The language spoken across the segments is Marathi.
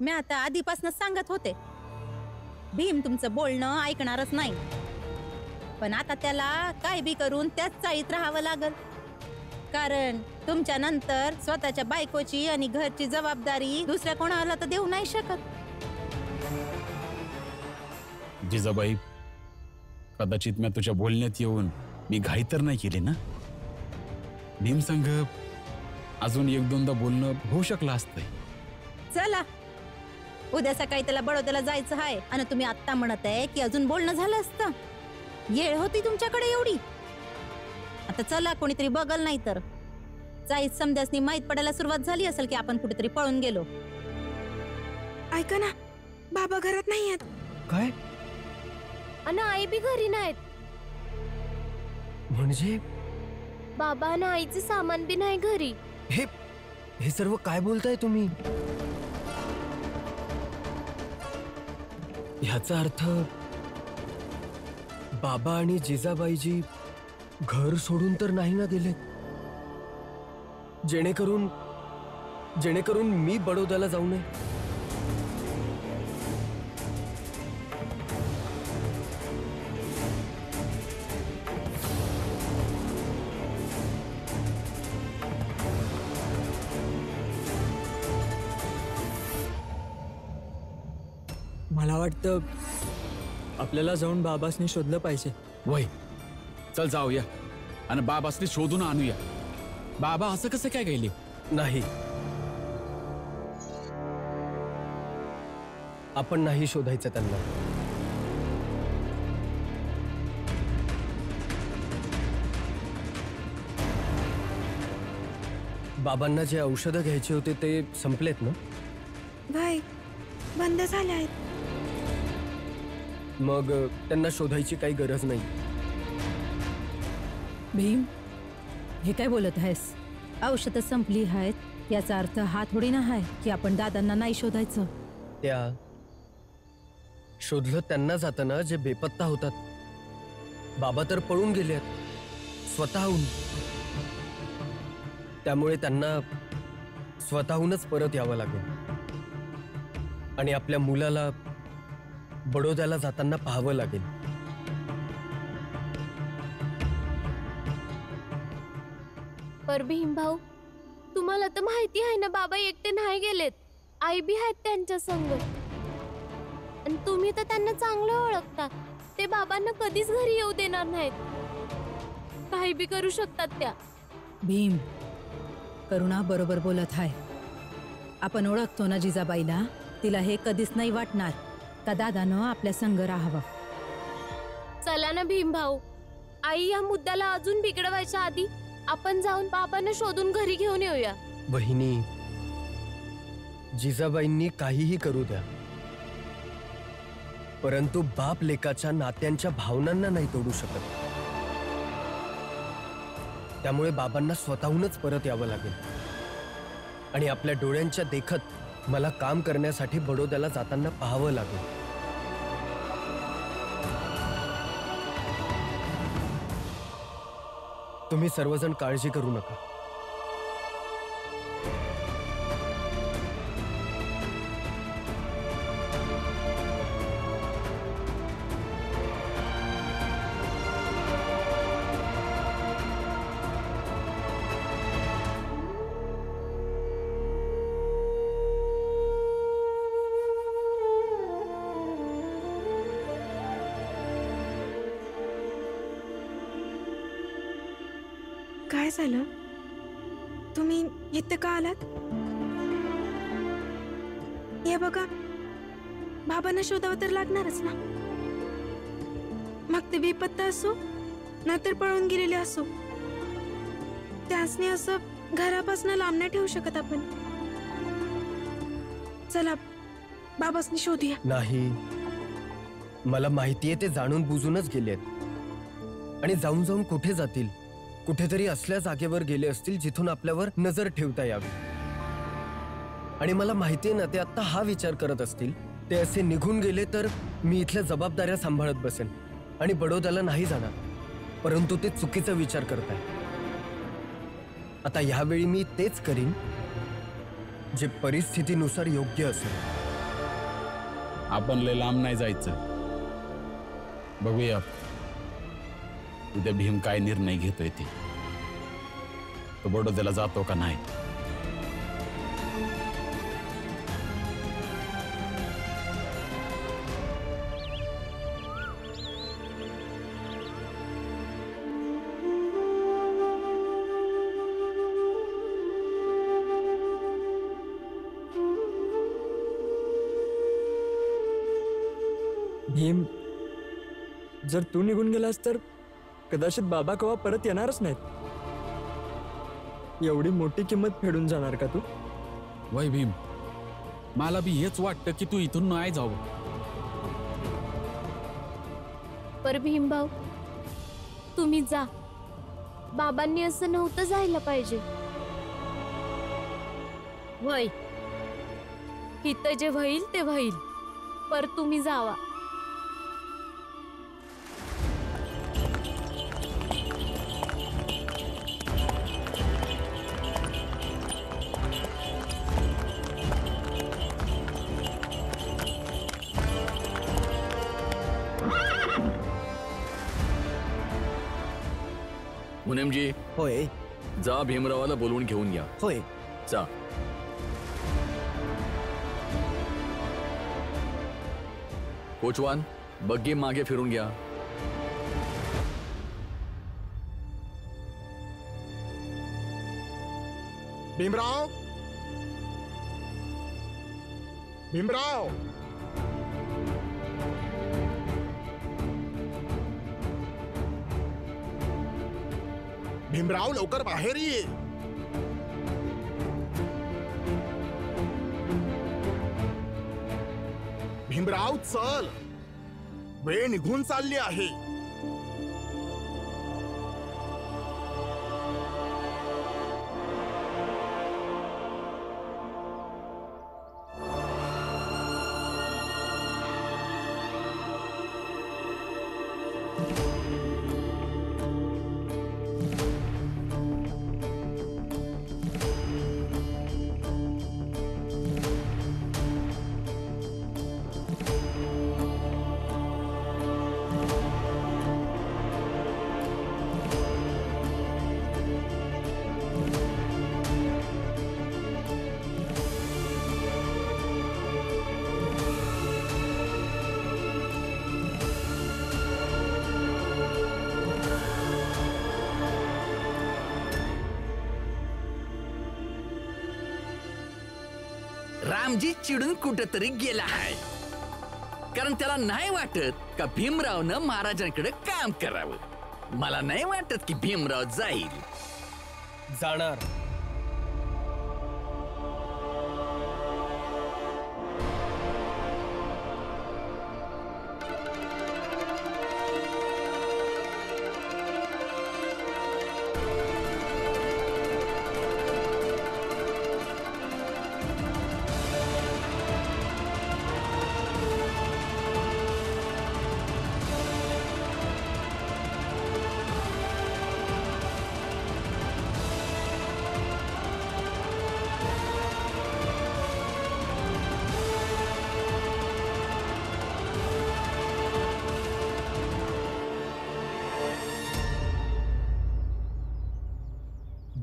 मी आता आधीपासूनच सांगत होते, भीम तुमचं बोलणं ऐकणारच नाही. पण आता त्याला काय बी करून त्याच चाळीत राहावं लागल. कारण तुमच्या नंतर स्वतःच्या बायकोची आणि घरची जबाबदारी दुसऱ्या कोणाला तर देऊ नाही शकत. जिजाबाई, कदाचित मी तुझ्या बोलण्यात येऊन मी घाई तर नाही केली ना? भीम संघ अजून एक दोनदा बोलणं होऊ शकलं असतंय. चला, उद्या सकाळी त्याला बडोद्याला जायचं आहे आणि तुम्ही आत्ता म्हणत आहे की अजून बोलणं झालं असतं. येळ होती तुमच्याकडे एवढी? आता चला, कोणीतरी बघल नाही तर. जाईत समध्यासनी माहित पडायला सुरुवात झाली असेल की आपण कुठेतरी पळून गेलो. ऐका ना, बाबा घरात नाही आहेत. काय आणि आई बी घरी नाहीत. म्हणजे बाबा आणि आईचे सामान बी नाही घरी. हे सर्व काय बोलताय तुम्ही? ह्याचा अर्थ बाबा आणि जिजाबाईजी घर सोडून तर नाही ना गेले? जेणेकरून मी बडोद्याला जाऊ नये. मला वाटतं आपल्याला जाऊन बाबासनी शोधलं पाहिजे. वय, चल जाऊया आणि बाबासनी शोधून आणूया. बाबा असं कसं काय गेले? नाही, आपण नाही शोधायचं त्यांना. बाबांना जे औषधं घ्यायचे होते ते संपलेत ना? भाई, बंद झाले आहेत. मग त्यांना शोधायची काही गरज नाही. भीम, हे काय बोलत आहेस? औषधं संपली आहेत याचा अर्थ हा थोडी ना आहे की आपण दादांना नाही शोधायचं. त्या शोधलं त्यांना जातं ना जे बेपत्ता होतात. बाबा तर पळून गेले आहेत स्वतःहून. त्यामुळे त्यांना स्वतःहूनच परत यावं लागेल आणि आपल्या मुलाला बडोद्याला जाताना पाहावं लागेल. पर भीम भाऊ, तुम्हाला तर माहिती आहे ना, बाबा एकटे नाही गेलेत. आई बी आहेत त्यांच्या संग. आणि तुम्ही तर त्यांना चांगलं ओळखता. ते बाबांना कधीच घरी येऊ देणार नाहीत. काही बी करू शकतात त्या. भीम, करुणा बरोबर बोलत आहे. आपण ओळखतो ना जिजाबाईला. तिला हे कधीच नाही वाटणार का दादानं आपल्या संग राहावं. चला ना भीम भाऊ, आई या मुद्द्याला अजून बिघडवायच्या आधी आपण जाऊन बाबांना शोधून घरी घेऊन येऊया. बहिणी, जिजाबाईंनी काहीही करू द्या, परंतु बाप लेकाच्या नात्यांच्या भावनांना नाही तोडू शकत. त्यामुळे बाबांना स्वतःहूनच परत यावं लागेल आणि आपल्या डोळ्यांच्या देखत मला काम करण्यासाठी बडोद्याला जाताना पाहावं लागेल. तुम्ही सर्वजण काळजी करू नका. काय झालं? तुम्ही इथे का आलात? हे बघा, बाबांना शोधावं तर लागणारच ना. मग ते बेपत्ता असो नाहीतर पळून गेलेले असो, त्यासने असं घरापासून लांब नाही ठेवू शकत आपण. चला बाबासनी शोधूया. नाही, मला माहितीये ते जाणून बुजूनच गेलेत आणि जाऊन जाऊन कुठे जातील? कुठेतरी असल्या जागेवर गेले असतील जिथून आपल्यावर नजर ठेवता यावी. आणि मला माहितीये ना ते आता हा विचार करत असतील, ते असे निघून गेले तर मी इथल्या जबाबदाऱ्या सांभाळत बसेन आणि बडोद्याला नाही जाणार. परंतु ते चुकीचा विचार करताय. आता यावेळी मी तेच करीन जे परिस्थितीनुसार योग्य असेल. आपण लय लांब नाही जायचं. बघूया उद्या भीम काय निर्णय घेतोय ते. तो बडोद्याला जातो का नाही. भीम, जर तू निघून गेलास तर कदाचित बाबा कवा परत येणारच नाहीत. एवढी मोठी किंमत फेडून जाणार का तू? वय भीम, मला बी हेच वाटतं की तू इथून नाही जावं. पर भीमभाऊ, तुम्ही जा. बाबांनी असं नव्हतं जायला पाहिजे. वय इथं जे होईल ते होईल, पर तुम्ही जावा. मुनेमजी, होय जा भीमरावाला बोलवून घेऊन या. होय. जा. कोचवान, बग्गी मागे फिरून घ्या. भीमराव, भीमराव, भीमराव, लवकर बाहेर ये. भीमराव, चल, वेळ निघून चालली आहे. रामजी चिडून कुठेतरी गेला आहे, कारण त्याला नाही वाटत का भीमरावनं महाराजांकडे काम करावं. मला नाही वाटत की भीमराव जाईल. जाणार.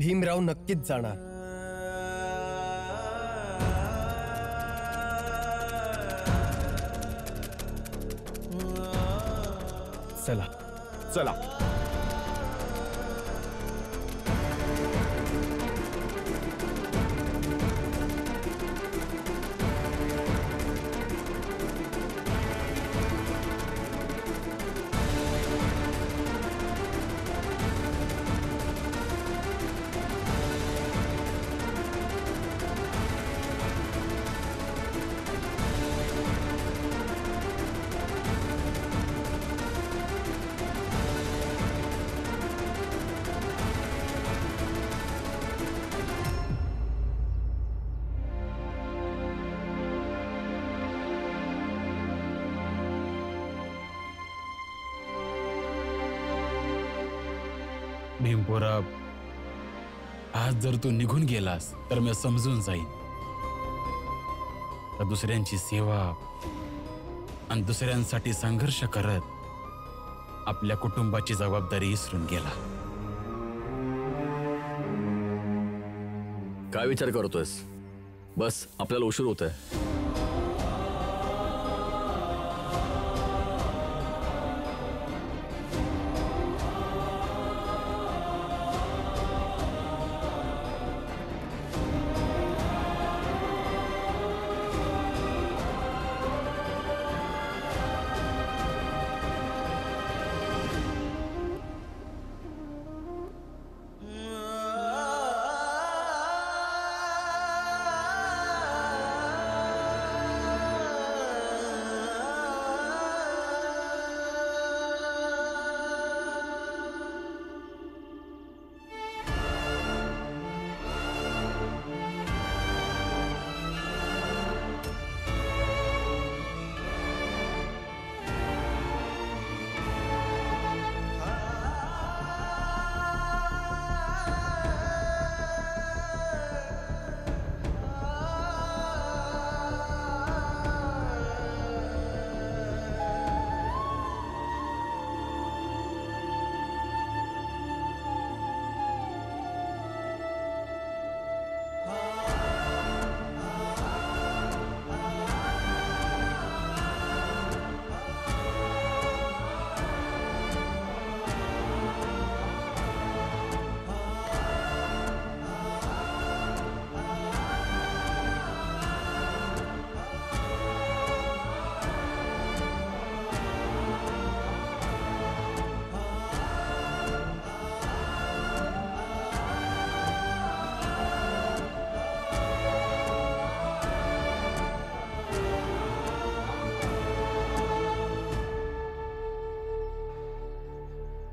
भीमराव नक्कीच जाणार. चला चला. भीमपोरा, आज जर तू निघून गेलास तर मी समजून जाईन. तर दुसऱ्यांची सेवा आणि दुसऱ्यांसाठी संघर्ष करत आपल्या कुटुंबाची जबाबदारी विसरून गेला. काय विचार करतोयस? बस, आपल्याला उशीर होतोय.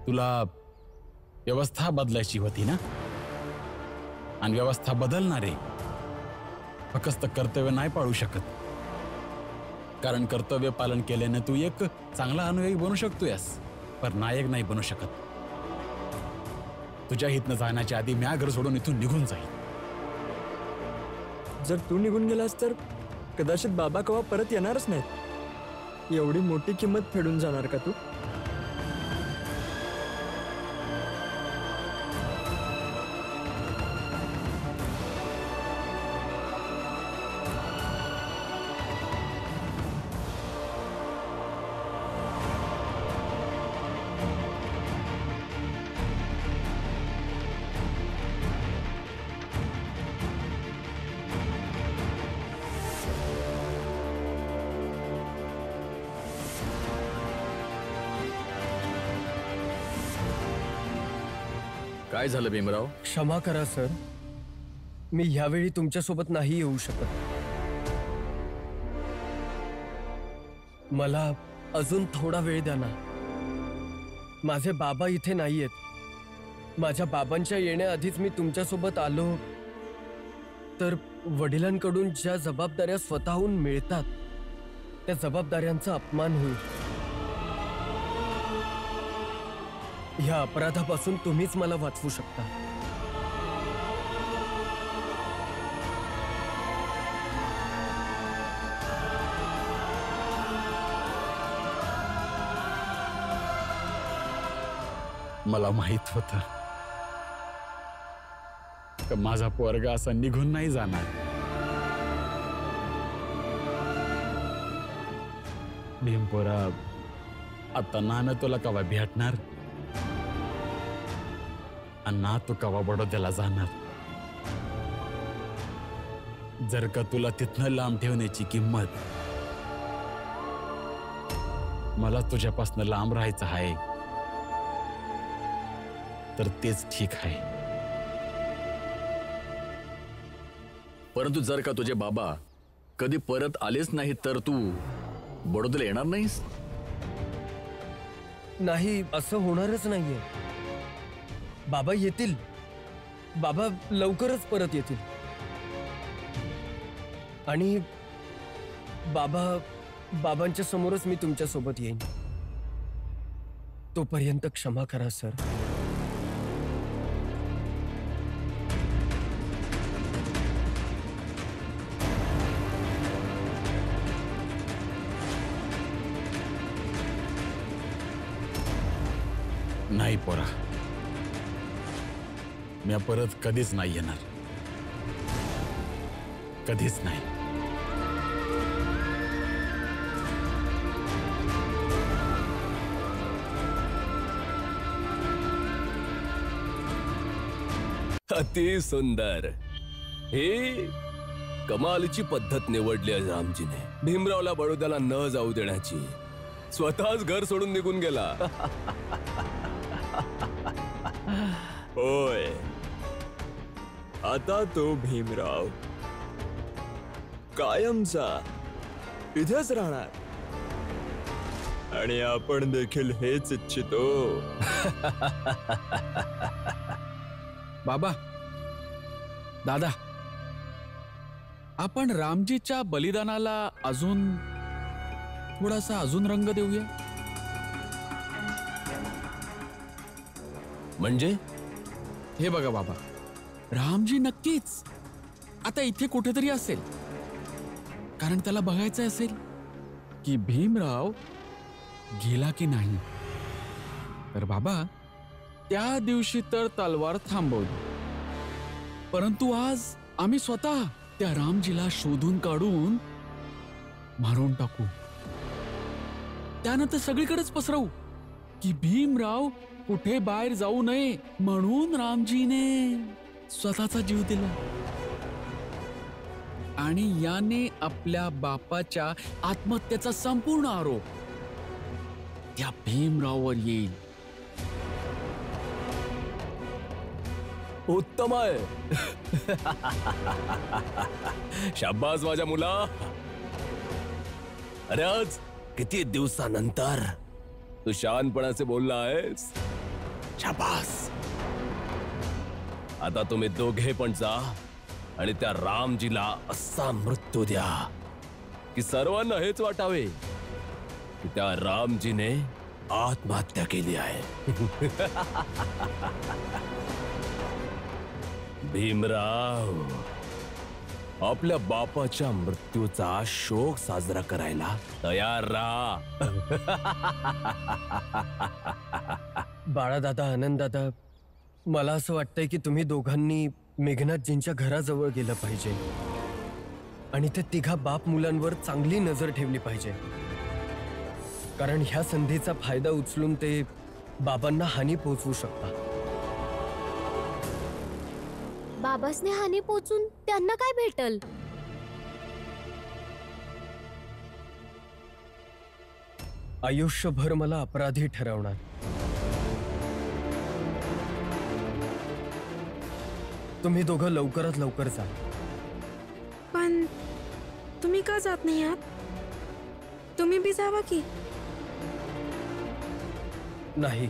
तुला व्यवस्था बदलायची होती ना, आणि व्यवस्था बदलणारे फक्त कर्तव्य नाही पाळू शकत. कारण कर्तव्य पालन केल्याने तू एक चांगला अनुयायी बनू शकतोयस, पण नायक नाही बनू शकत. तुझ्या हितनं जाण्याच्या आधी मी घर सोडून इथून निघून जाईल. जर तू निघून गेलास तर कदाचित बाबा केव्हा परत येणारच नाहीत. एवढी मोठी किंमत फेडून जाणार का तू? काय झालं भीमराव? क्षमा करा सर, मी ह्यावेळी तुमच्यासोबत नाही येऊ शकत. मला अजून थोडा वेळ द्या ना. माझे बाबा इथे नाहीयेत. माझ्या बाबांच्या येण्याआधीच मी तुमच्यासोबत आलो तर वडिलांकडून ज्या जबाबदाऱ्या स्वतःहून मिळतात त्या जबाबदाऱ्यांचा अपमान होईल. ह्या अपराधापासून तुम्हीच मला वाचवू शकता. मला माहित होतं का माझा पोरगा असा निघून नाही जाणार. भीमपोरा, आता ना मी तुला कवा भेटणार आणि ना तू कवा बडोद्याला जाणार. जर का तुला तिथनं लांब ठेवण्याची किंमत मला तुझ्यापासून लांब राहायचं आहे तर तेच ठीक आहे. परंतु जर का तुझे बाबा कधी परत आलेच नाही तर तू बडोद्याला येणार नाहीस? नाही, असं होणारच नाहीये. बाबा येतील. बाबा लवकरच परत येतील. आणि बाबांच्या समोरच मी तुमच्या सोबत येईन. तोपर्यंत क्षमा करा सर. नाही पोरा, मी परत कधीच नाही येणार, कधीच नाही. अति सुंदर. ही कमालीची पद्धत निवडली आहे रामजीने. भीमरावला बडोद्याला न जाऊ देण्याची. स्वतःच घर सोडून निघून गेला. होय, आता तो भीमराव कायमचा इथेच राहणार आणि आपण देखील हेच इच्छितो. बाबा, दादा, आपण रामजीच्या बलिदानाला अजून थोडासा रंग देऊया. म्हणजे हे बघा बाबा, रामजी नक्कीच आता इथे कुठेतरी असेल, कारण त्याला बघायचं असेल की भीमराव गेला की नाही. तर बाबा, त्या दिवशी तर तलवार थांबवली, परंतु आज आम्ही स्वतः त्या रामजीला शोधून काढून मारून टाकू. त्यानंतर सगळीकडेच पसरवू की भीमराव कुठे बाहेर जाऊ नये म्हणून रामजीने स्वतःचा जीव दिला. आणि याने आपल्या बापाच्या आत्महत्येचा संपूर्ण आरोप त्या भीमराववर येईल. उत्तम आहे. शाबास माझ्या मुला. अरे आज किती दिवसानंतर तू शहाणपणाचे बोलला आहेस. शाबास. आता तुम्ही दोघे पण जा आणि त्या रामजीला असा मृत्यू द्या की सर्वांना हेच वाटावे की त्या रामजीने आत्महत्या केली आहे. भीमराव, आपल्या बापाच्या मृत्यूचा शोक साजरा करायला तयार राहा. बाळादादा, आनंददादा, मला असं वाटतंय की तुम्ही दोघांनी मेघनाथजींच्या घराजवळ गेलं पाहिजे आणि त्या तिघा बाप मुलांवर चांगली नजर ठेवली पाहिजे, कारण ह्या संधीचा फायदा उचलून ते बाबांना हानी पोहोचवू शकतात. बाबासने हानी पोचून त्यांना काय भेटल? आयुष्यभर मला अपराधी ठरवणार. तुम्ही दोघं लवकरात लवकर जा. पण तुम्ही का जात नाही आहात? तुम्ही बी जावा की. नाही,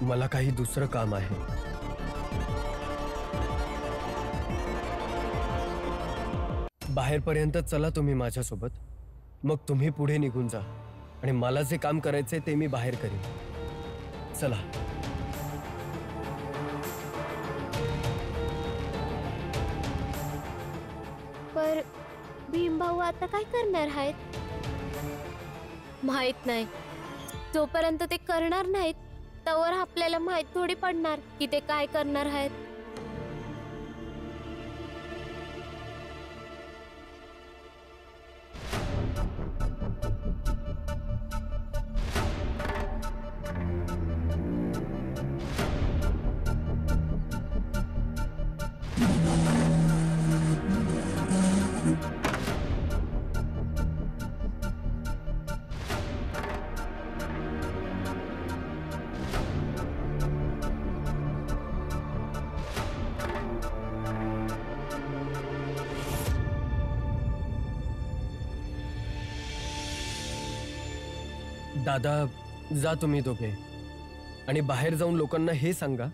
मला काही दुसरं काम आहे. बाहेरपर्यंत चला तुम्ही माझ्यासोबत, मग तुम्ही पुढे निघून जा आणि मला जे काम करायचंय ते मी बाहेर करीन. चला. पर भीमभाऊ आता काय करणार आहेत माहित नाही. जोपर्यंत ते करणार नाहीत तोवर आपल्याला माहित थोडी पडणार की ते काय करणार आहेत. दादा, जा तुम्ही दोघे आणि बाहेर जाऊन लोकांना हे सांगा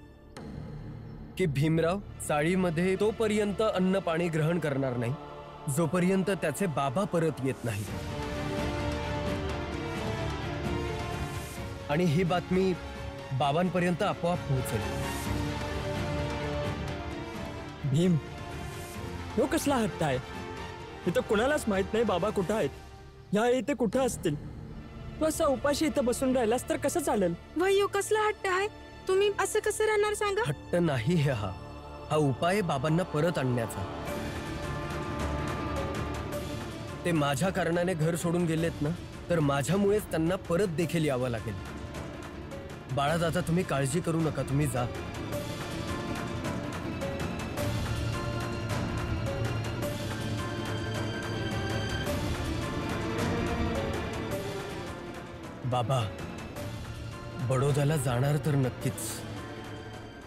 की भीमराव चाळीमध्ये तोपर्यंत अन्न पाणी ग्रहण करणार नाही जोपर्यंत त्याचे बाबा परत येत नाही. आणि ही बातमी बाबांपर्यंत आपोआप पोहोचेल. भीम, ह्यो कसला हट्ट आहे? इथं कुणालाच माहित नाही बाबा कुठं आहेत. ह्या इथे कुठं असतील. तू असा उपाशी इथं बसून राहिलास तर कसं चालेल? वयो कसला हट्ट आहे? तुम्ही असं कसं राहणार सांगा? हट्ट नाही हे हा उपाय आहे बाबांना परत आणण्याचा. ते माझ्या कारणाने घर सोडून गेलेत ना, तर माझ्यामुळेच त्यांना परत देखील यावं लागेल. बाळा दादा, तुम्ही काळजी करू नका, तुम्ही जा. बाबा, बडोद्याला जाणार तर नक्कीच,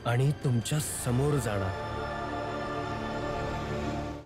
आणि तुमच्या समोर जाणार.